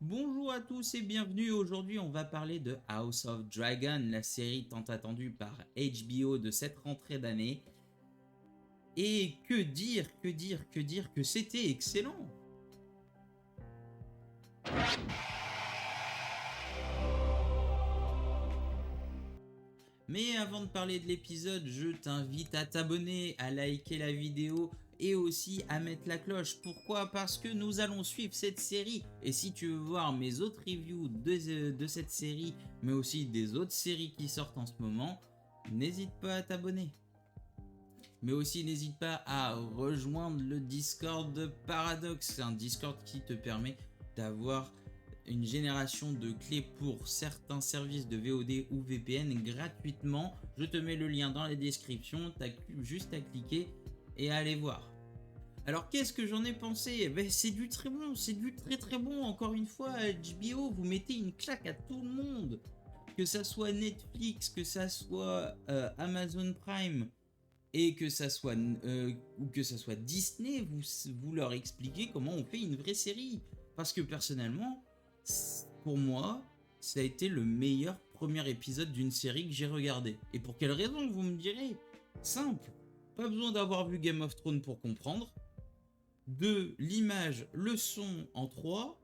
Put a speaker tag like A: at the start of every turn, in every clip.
A: Bonjour à tous et bienvenue. Aujourd'hui, on va parler de House of Dragon, la série tant attendue par HBO de cette rentrée d'année. Et que c'était excellent. Mais avant de parler de l'épisode, je t'invite à t'abonner, à liker la vidéo et aussi à mettre la cloche. Pourquoi? Parce que nous allons suivre cette série. Et si tu veux voir mes autres reviews de cette série, mais aussi des autres séries qui sortent en ce moment, n'hésite pas à t'abonner. Mais aussi n'hésite pas à rejoindre le Discord de Paradox. C'est un Discord qui te permet d'avoir une génération de clés pour certains services de VOD ou VPN gratuitement. Je te mets le lien dans la description, t'as juste à cliquer et à aller voir. Alors qu'est-ce que j'en ai pensé? C'est du très bon, c'est du très bon. Encore une fois, HBO, vous mettez une claque à tout le monde. Que ça soit Netflix, que ça soit Amazon Prime, et que ça soit ou que ça soit Disney, vous leur expliquez comment on fait une vraie série. Parce que personnellement, pour moi, ça a été le meilleur premier épisode d'une série que j'ai regardé. Et pour quelle raison, vous me direz? Simple, pas besoin d'avoir vu Game of Thrones pour comprendre. 2. L'image, le son en 3.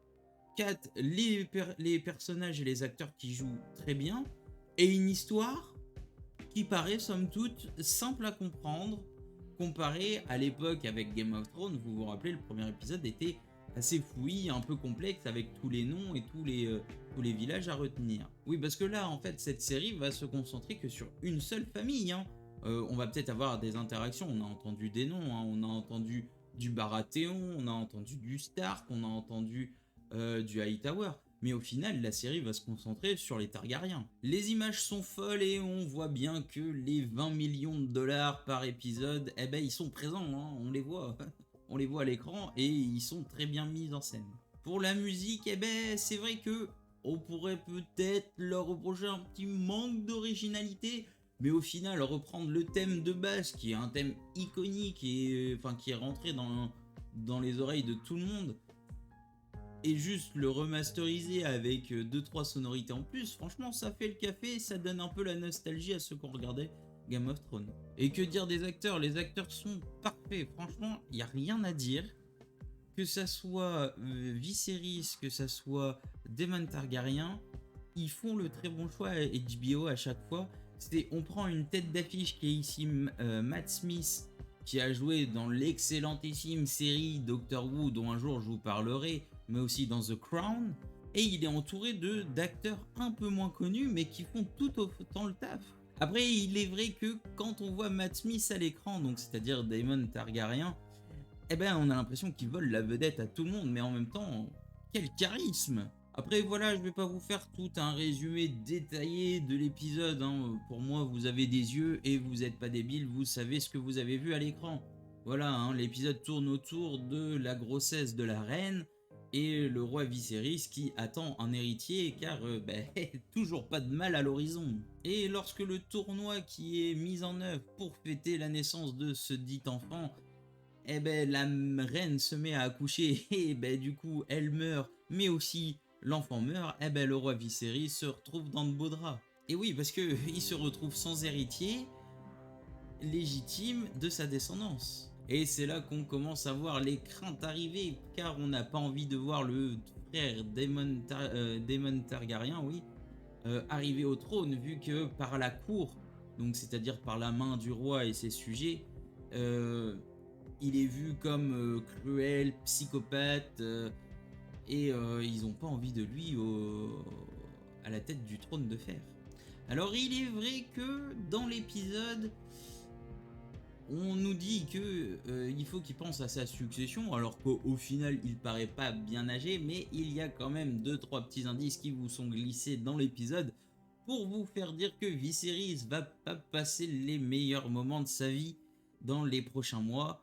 A: 4. Les personnages et les acteurs qui jouent très bien. Et une histoire qui paraît somme toute simple à comprendre comparé à l'époque avec Game of Thrones. Vous vous rappelez, le premier épisode était assez fouillis, un peu complexe avec tous les noms et tous les villages à retenir. Oui, parce que là, en fait, cette série va se concentrer que sur une seule famille. On va peut-être avoir des interactions, on a entendu des noms, on a entendu du Baratheon, on a entendu du Stark, on a entendu du Hightower. Mais au final, la série va se concentrer sur les Targaryens. Les images sont folles et on voit bien que les 20 millions de dollars par épisode, ils sont présents, on les voit. On les voit à l'écran et ils sont très bien mis en scène. Pour la musique, c'est vrai que on pourrait peut-être leur reprocher un petit manque d'originalité, mais au final, reprendre le thème de base, qui est un thème iconique et qui est rentré dans les oreilles de tout le monde, et juste le remasteriser avec 2-3 sonorités en plus, franchement ça fait le café, ça donne un peu la nostalgie à ceux qui ont regardé Game of Thrones. Et que dire des acteurs? Les acteurs sont parfaits, franchement il n'y a rien à dire. Que ça soit Viserys, que ça soit Daemon Targaryen, ils font le très bon choix HBO à chaque fois. On prend une tête d'affiche qui est ici Matt Smith, qui a joué dans l'excellentissime série Doctor Who, dont un jour je vous parlerai, mais aussi dans The Crown. Et il est entouré d'acteurs un peu moins connus, mais qui font tout autant le taf. Après, il est vrai que quand on voit Matt Smith à l'écran, donc c'est-à-dire Daemon Targaryen, on a l'impression qu'il vole la vedette à tout le monde, mais en même temps, quel charisme! Après voilà, je vais pas vous faire tout un résumé détaillé de l'épisode. Pour moi, vous avez des yeux et vous n'êtes pas débile, vous savez ce que vous avez vu à l'écran. Voilà, l'épisode tourne autour de la grossesse de la reine et le roi Viserys qui attend un héritier car toujours pas de mal à l'horizon. Et lorsque le tournoi qui est mis en œuvre pour fêter la naissance de ce dit enfant, la reine se met à accoucher et du coup elle meurt, mais aussi l'enfant meurt, le roi Viserys se retrouve dans de beaux draps. Et oui, parce que il se retrouve sans héritier légitime de sa descendance. Et c'est là qu'on commence à voir les craintes arriver, car on n'a pas envie de voir le frère Daemon Targaryen, oui, arriver au trône, vu que par la cour, donc c'est-à-dire par la main du roi et ses sujets, il est vu comme cruel, psychopathe, et ils n'ont pas envie de lui à la tête du trône de fer. Alors il est vrai que dans l'épisode, on nous dit que il faut qu'il pense à sa succession, alors qu'au final il paraît pas bien âgé, mais il y a quand même 2-3 petits indices qui vous sont glissés dans l'épisode pour vous faire dire que Viserys va pas passer les meilleurs moments de sa vie dans les prochains mois,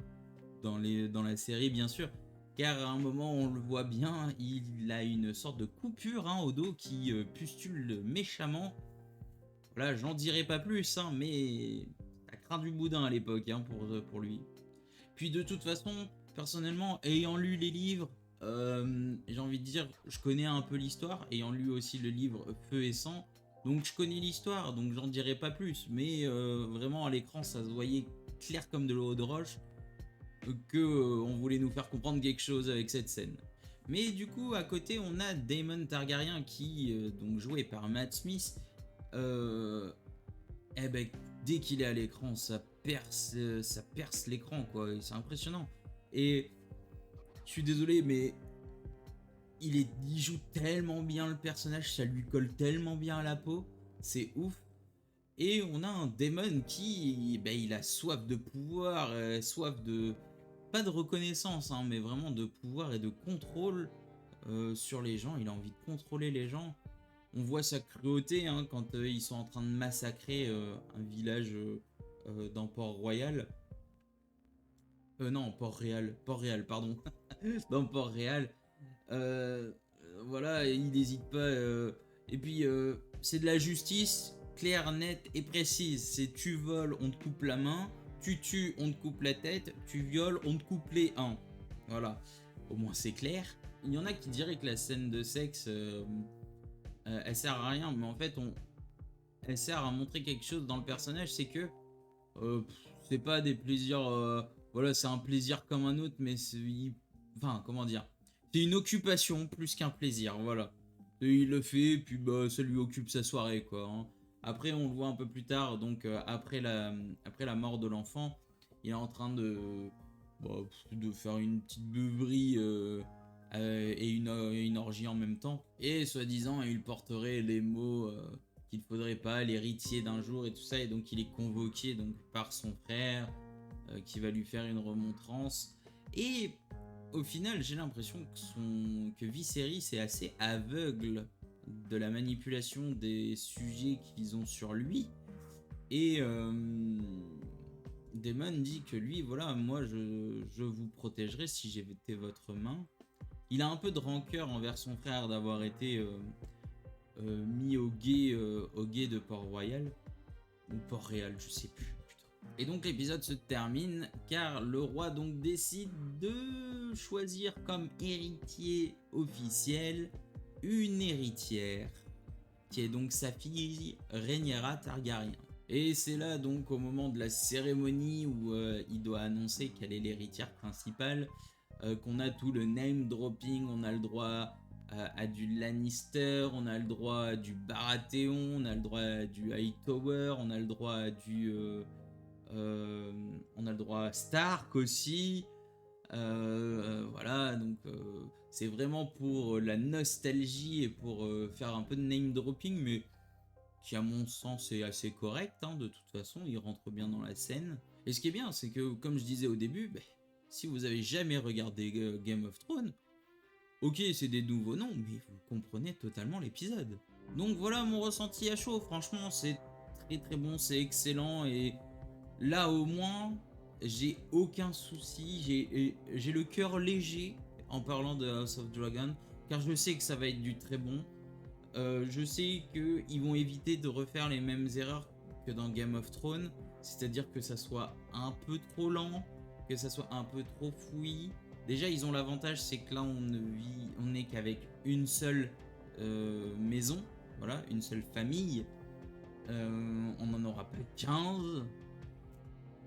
A: dans la série bien sûr, car à un moment on le voit bien, il a une sorte de coupure au dos qui pustule méchamment. Voilà, j'en dirai pas plus, mais ça craint du boudin à l'époque pour lui. Puis de toute façon, personnellement, ayant lu les livres, j'ai envie de dire, je connais un peu l'histoire, ayant lu aussi le livre Feu et Sang, donc je connais l'histoire, donc j'en dirai pas plus, mais vraiment à l'écran ça se voyait clair comme de l'eau de roche que on voulait nous faire comprendre quelque chose avec cette scène. Mais du coup, à côté, on a Daemon Targaryen qui, donc joué par Matt Smith, euh, eh ben, dès qu'il est à l'écran, ça perce l'écran, quoi. C'est impressionnant. Et je suis désolé, mais il joue tellement bien le personnage, ça lui colle tellement bien à la peau, c'est ouf. Et on a un Daemon qui, ben, il a soif de pouvoir, soif de, pas de reconnaissance, hein, mais vraiment de pouvoir et de contrôle sur les gens. Il a envie de contrôler les gens. On voit sa cruauté hein, quand ils sont en train de massacrer un village dans Port-Royal. Non, Port-Réal, Port-Réal, pardon. Dans Port-Réal. Euh, voilà, il n'hésite pas. Et puis, c'est de la justice claire, nette et précise. C'est tu voles, on te coupe la main. Tu tues, on te coupe la tête. Tu violes, on te coupe les uns. Voilà. Au moins, c'est clair. Il y en a qui diraient que la scène de sexe, elle sert à rien. Mais en fait, elle sert à montrer quelque chose dans le personnage. C'est que c'est pas des plaisirs. Voilà, c'est un plaisir comme un autre. Mais enfin, comment dire, c'est une occupation plus qu'un plaisir, voilà. Et il le fait, puis bah ça lui occupe sa soirée, quoi. Hein. Après, on le voit un peu plus tard, donc après la mort de l'enfant, il est en train bah, de faire une petite beuverie et une orgie en même temps. Et soi-disant, il porterait les mots qu'il faudrait pas, l'héritier d'un jour et tout ça. Et donc, il est convoqué donc, par son frère qui va lui faire une remontrance. Et au final, j'ai l'impression que Viserys est assez aveugle de la manipulation des sujets qu'ils ont sur lui. Et Daemon dit que lui, voilà, moi je vous protégerai si j'étais votre main. Il a un peu de rancœur envers son frère d'avoir été mis au guet de Port-Royal. Ou Port-Réal, je sais plus. Et donc l'épisode se termine car le roi donc décide de choisir comme héritier officiel une héritière qui est donc sa fille Rhaenyra Targaryen. Et c'est là donc au moment de la cérémonie où il doit annoncer qu'elle est l'héritière principale qu'on a tout le name dropping, on a le droit à du Lannister, on a le droit à du Baratheon, on a le droit à du Hightower, on a le droit à du on a le droit à Stark aussi. Voilà, donc c'est vraiment pour la nostalgie et pour faire un peu de name dropping, mais qui à mon sens est assez correct. Hein, de toute façon, il rentre bien dans la scène. Et ce qui est bien, c'est que comme je disais au début, bah, si vous avez jamais regardé Game of Thrones, ok, c'est des nouveaux noms, mais vous comprenez totalement l'épisode. Donc voilà mon ressenti à chaud. Franchement, c'est très très bon, c'est excellent et là au moins, j'ai aucun souci, j'ai le cœur léger en parlant de House of Dragon, car je sais que ça va être du très bon. Je sais qu'ils vont éviter de refaire les mêmes erreurs que dans Game of Thrones, c'est-à-dire que ça soit un peu trop lent, que ça soit un peu trop fouillis. Déjà, ils ont l'avantage, c'est que là, on n'est qu'avec une seule maison, voilà, une seule famille. On n'en aura pas 15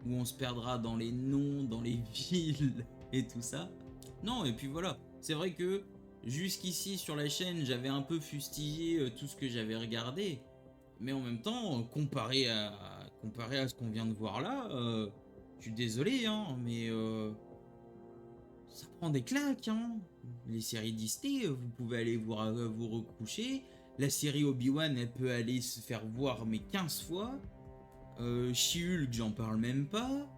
A: où on se perdra dans les noms, dans les villes et tout ça. Non, et puis voilà, c'est vrai que jusqu'ici sur la chaîne, j'avais un peu fustigé tout ce que j'avais regardé, mais en même temps, comparé à ce qu'on vient de voir là, je suis désolé, hein, mais ça prend des claques, hein. Les séries Disney, vous pouvez aller vous recoucher. La série Obi-Wan, elle peut aller se faire voir mais 15 fois. She-Hulk, j'en parle même pas.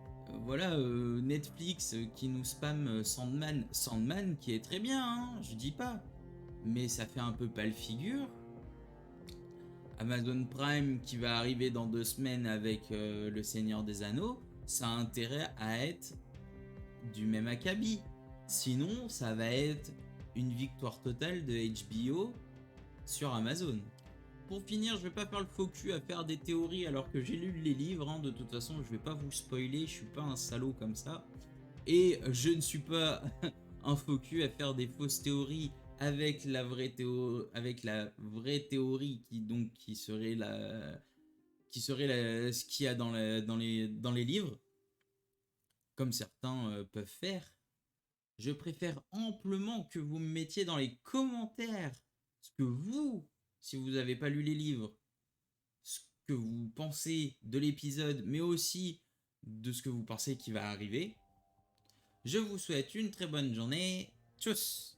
A: Voilà, Netflix qui nous spamme Sandman qui est très bien, hein, je dis pas. Mais ça fait un peu pâle figure. Amazon Prime qui va arriver dans 2 semaines avec Le Seigneur des Anneaux, ça a intérêt à être du même acabit. Sinon, ça va être une victoire totale de HBO sur Amazon. Pour finir, je vais pas faire le faux cul à faire des théories alors que j'ai lu les livres, hein. De toute façon je vais pas vous spoiler, je suis pas un salaud comme ça. Et je ne suis pas un faux cul, à faire des fausses théories avec la vraie théorie qui serait ce qu'il y a dans les livres, comme certains peuvent faire. Je préfère amplement que vous me mettiez dans les commentaires ce que vous, si vous n'avez pas lu les livres, ce que vous pensez de l'épisode, mais aussi de ce que vous pensez qui va arriver. Je vous souhaite une très bonne journée. Tchuss!